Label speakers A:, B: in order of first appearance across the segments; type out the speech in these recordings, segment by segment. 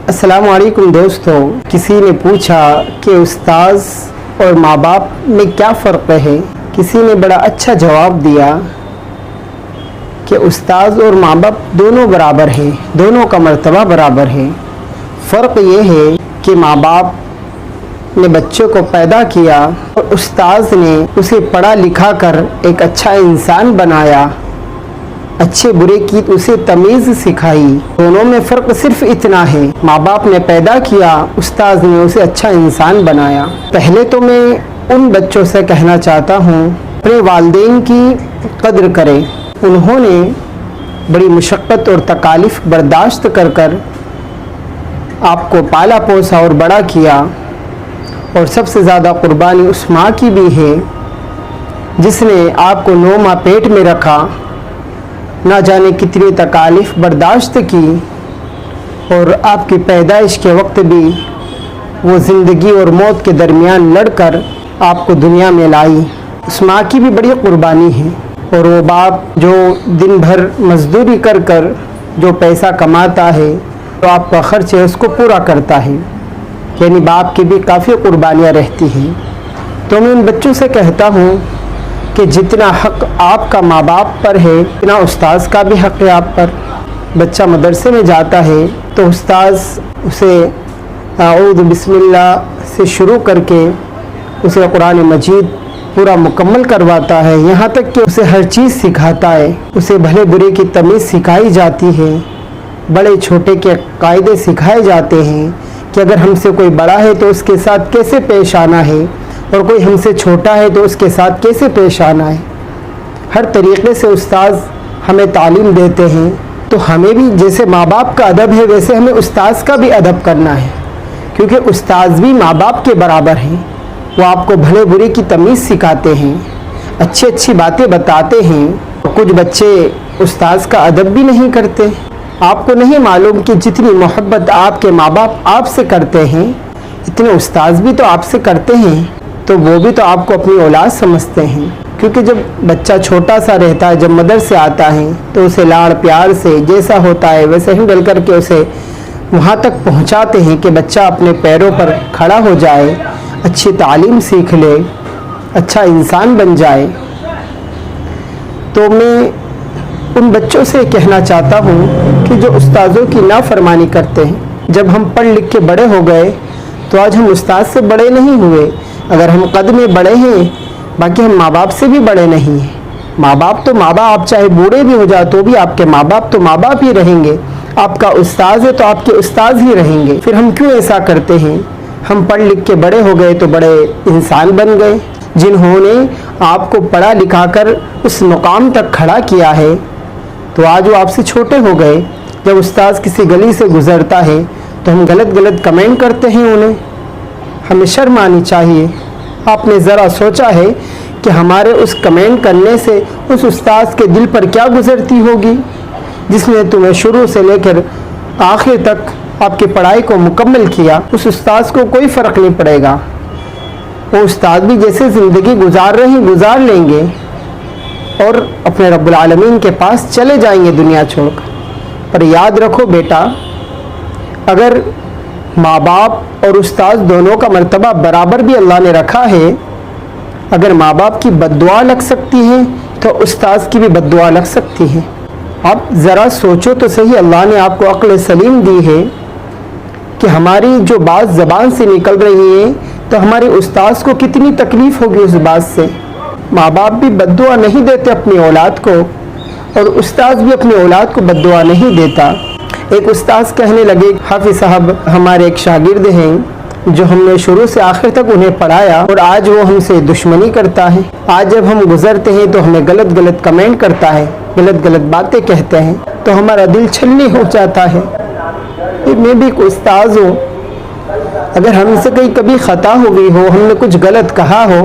A: अस्सलामु अलैकुम दोस्तों, किसी ने पूछा कि उस्ताद और माँ बाप में क्या फ़र्क है। किसी ने बड़ा अच्छा जवाब दिया कि उस्ताद और माँ बाप दोनों बराबर हैं, दोनों का मर्तबा बराबर है। फ़र्क ये है कि माँ बाप ने बच्चों को पैदा किया और उस्ताद ने उसे पढ़ा लिखा कर एक अच्छा इंसान बनाया, अच्छे बुरे की उसे तमीज़ सिखाई। दोनों में फ़र्क सिर्फ इतना है, माँ बाप ने पैदा किया, उस्ताद ने उसे अच्छा इंसान बनाया। पहले तो मैं उन बच्चों से कहना चाहता हूँ अपने वालिदैन की कद्र करें। उन्होंने बड़ी मुशक्क़त और तकालीफ बर्दाश्त कर कर आपको पाला पोसा और बड़ा किया, और सबसे ज़्यादा कुर्बानी उस माँ की भी है जिसने आपको 9 माह पेट में रखा, ना जाने कितनी तकालीफ बर्दाश्त की, और आपकी पैदाइश के वक्त भी वो ज़िंदगी और मौत के दरमियान लड़कर आपको दुनिया में लाई। उस माँ की भी बड़ी कुर्बानी है। और वो बाप जो दिन भर मजदूरी कर कर जो पैसा कमाता है, तो आपका ख़र्च है उसको पूरा करता है, यानी बाप की भी काफ़ी कुर्बानियाँ रहती हैं। तो मैं उन बच्चों से कहता हूँ कि जितना हक़ आपका माँ बाप पर है, उतना उस्ताद का भी हक़ है आप पर। बच्चा मदरसे में जाता है तो उस्ताद उसे आऊज़ु बिस्मिल्लाह से शुरू करके उसे कुरान मजीद पूरा मुकम्मल करवाता है, यहाँ तक कि उसे हर चीज़ सिखाता है। उसे भले बुरे की तमीज़ सिखाई जाती है, बड़े छोटे के कायदे सिखाए जाते हैं कि अगर हमसे कोई बड़ा है तो उसके साथ कैसे पेश आना है, और कोई हमसे छोटा है तो उसके साथ कैसे पेश आना है। हर तरीक़े से उस्ताद हमें तालीम देते हैं। तो हमें भी जैसे माँ बाप का अदब है, वैसे हमें उस्ताद का भी अदब करना है, क्योंकि उस्ताद भी माँ बाप के बराबर हैं। वो आपको भले बुरे की तमीज़ सिखाते हैं, अच्छी अच्छी बातें बताते हैं। कुछ बच्चे उस्ताद का अदब भी नहीं करते। आपको नहीं मालूम कि जितनी मोहब्बत आपके माँ बाप आपसे करते हैं, इतने उस्ताद भी तो आपसे करते हैं। तो वो भी तो आपको अपनी औलाद समझते हैं, क्योंकि जब बच्चा छोटा सा रहता है, जब मदरसे आता है, तो उसे लाड़ प्यार से जैसा होता है वैसे ही डल करके उसे वहाँ तक पहुँचाते हैं कि बच्चा अपने पैरों पर खड़ा हो जाए, अच्छी तालीम सीख ले, अच्छा इंसान बन जाए। तो मैं उन बच्चों से कहना चाहता हूँ कि जो उस्तादों की नाफरमानी करते हैं, जब हम पढ़ लिख के बड़े हो गए तो आज हम उस्ताद से बड़े नहीं हुए। अगर हम कद में बड़े हैं, बाकी हम माँ बाप से भी बड़े नहीं हैं। माँ बाप तो माँ बाप, आप चाहे बूढ़े भी हो जाए तो भी आपके माँ बाप तो माँ बाप ही रहेंगे। आपका उस्ताद है तो आपके उस्ताद ही रहेंगे। फिर हम क्यों ऐसा करते हैं? हम पढ़ लिख के बड़े हो गए तो बड़े इंसान बन गए। जिन्होंने आपको पढ़ा लिखा कर उस मुकाम तक खड़ा किया है, तो आज वो आपसे छोटे हो गए। जब उस्ताद किसी गली से गुजरता है तो हम गलत गलत कमेंट करते हैं उन्हें। हमें शर्म आनी चाहिए। आपने ज़रा सोचा है कि हमारे उस कमेंट करने से उस उस्ताद के दिल पर क्या गुजरती होगी, जिसने तुम्हें शुरू से लेकर आखिर तक आपकी पढ़ाई को मुकम्मल किया। उस उस्ताद को कोई फ़र्क नहीं पड़ेगा। वो उस्ताद भी जैसे ज़िंदगी गुजार रहे हैं गुजार लेंगे और अपने रब्बुल आलमीन के पास चले जाएंगे दुनिया छोड़कर। पर याद रखो बेटा, अगर माँ बाप और उस्ताद दोनों का मर्तबा बराबर भी अल्लाह ने रखा है। अगर माँ बाप की बद्दुआ लग सकती है तो उस्ताद की भी बद्दुआ लग सकती है। आप ज़रा सोचो तो सही, अल्लाह ने आपको अक्ल सलीम दी है कि हमारी जो बात ज़बान से निकल रही है, तो हमारे उस्ताद को कितनी तकलीफ़ होगी उस बात से। माँ बाप भी बद्दुआ नहीं देते अपनी औलाद को, और उस्ताद भी अपनी औलाद को बद्दुआ नहीं देता। एक उस्ताद कहने लगे, हाफिज़ साहब हमारे एक शागिर्द हैं जो हमने शुरू से आखिर तक उन्हें पढ़ाया, और आज वो हमसे दुश्मनी करता है। आज जब हम गुजरते हैं तो हमें गलत गलत कमेंट करता है, गलत गलत बातें कहते हैं, तो हमारा दिल छलनी हो जाता है। मैं भी एक उस्ताद हूँ, अगर हमसे कहीं कभी ख़ता हो गई हो, हमने कुछ गलत कहा हो,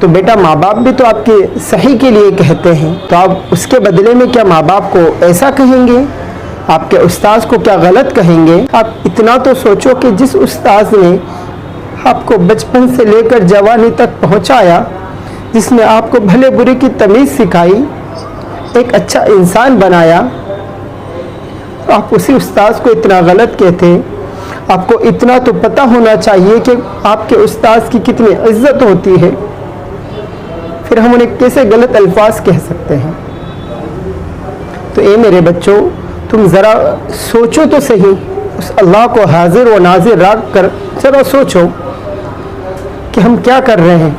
A: तो बेटा माँ बाप भी तो आपके सही के लिए कहते हैं। तो आप उसके बदले में क्या माँ बाप को ऐसा कहेंगे? आपके उस्ताद को क्या गलत कहेंगे? आप इतना तो सोचो कि जिस उस्ताद ने आपको बचपन से लेकर जवानी तक पहुंचाया, जिसने आपको भले बुरे की तमीज़ सिखाई, एक अच्छा इंसान बनाया, आप उसी उस्ताद को इतना गलत कहते हैं। آپ کو اتنا تو پتہ ہونا چاہیے کہ آپ کے استاذ کی کتنی عزت ہوتی ہے، پھر ہم انہیں کیسے غلط الفاظ کہہ سکتے ہیں؟ تو اے میرے بچوں، تم ذرا سوچو تو صحیح، اس اللہ کو حاضر و ناظر رکھ کر ذرا سوچو کہ ہم کیا کر رہے ہیں۔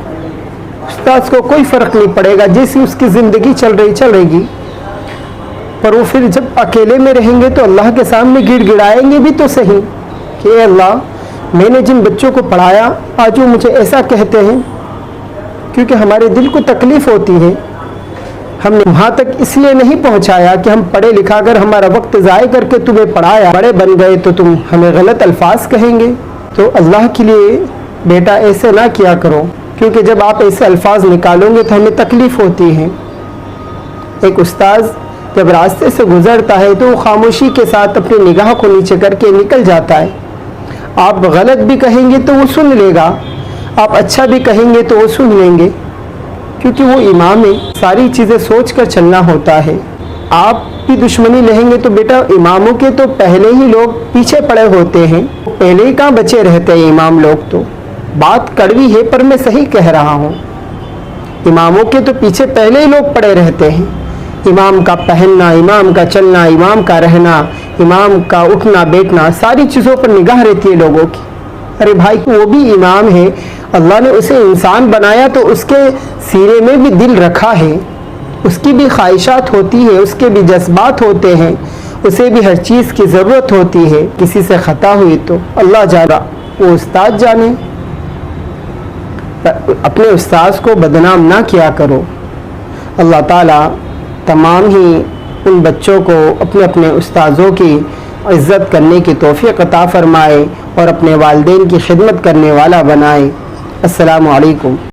A: استاذ کو کوئی فرق نہیں پڑے گا، جیسی اس کی زندگی چل رہے گی، پر وہ پھر جب اکیلے میں رہیں گے تو اللہ کے سامنے گڑ گڑائیں گے بھی تو صحیح کہ اے اللہ، میں نے جن بچوں کو پڑھایا آج وہ مجھے ایسا کہتے ہیں، کیونکہ ہمارے دل کو تکلیف ہوتی ہے۔ ہم نے وہاں تک اس لیے نہیں پہنچایا کہ ہم پڑھے لکھا کر ہمارا وقت ضائع کر کے تمہیں پڑھایا، بڑے بن گئے تو تم ہمیں غلط الفاظ کہیں گے۔ تو اللہ کے لیے بیٹا ایسے نہ کیا کرو، کیونکہ جب آپ ایسے الفاظ نکالو گے تو ہمیں تکلیف ہوتی ہے۔ ایک استاذ جب راستے سے گزرتا ہے تو وہ خاموشی کے ساتھ اپنی نگاہ کو نیچے کر کے نکل جاتا ہے۔ آپ غلط بھی کہیں گے تو وہ سن لے گا، آپ اچھا بھی کہیں گے تو وہ سن لیں گے، کیونکہ وہ امام ہے۔ ساری چیزیں سوچ کر چلنا ہوتا ہے۔ آپ بھی دشمنی لہیں گے تو بیٹا اماموں کے تو پہلے ہی لوگ پیچھے پڑے ہوتے ہیں، پہلے ہی کہاں بچے رہتے ہیں امام لوگ۔ تو بات کڑوی ہے پر میں صحیح کہہ رہا ہوں، اماموں کے تو پیچھے پہلے ہی لوگ پڑے رہتے ہیں۔ امام کا پہننا، امام کا چلنا، امام کا رہنا، امام کا اٹھنا بیٹھنا، ساری چیزوں پر نگاہ رہتی ہے لوگوں کی۔ ارے بھائی، وہ بھی امام ہے، اللہ نے اسے انسان بنایا تو اس کے سینے میں بھی دل رکھا ہے، اس کی بھی خواہشات ہوتی ہے، اس کے بھی جذبات ہوتے ہیں، اسے بھی ہر چیز کی ضرورت ہوتی ہے۔ کسی سے خطا ہوئی تو اللہ جانے، وہ استاد جانے۔ اپنے استاذ کو بدنام نہ کیا کرو۔ اللہ تعالیٰ تمام ہی ان بچوں کو اپنے اپنے استاذوں کی عزت کرنے کی توفیق عطا فرمائے اور اپنے والدین کی خدمت کرنے والا بنائے۔ السلام علیکم۔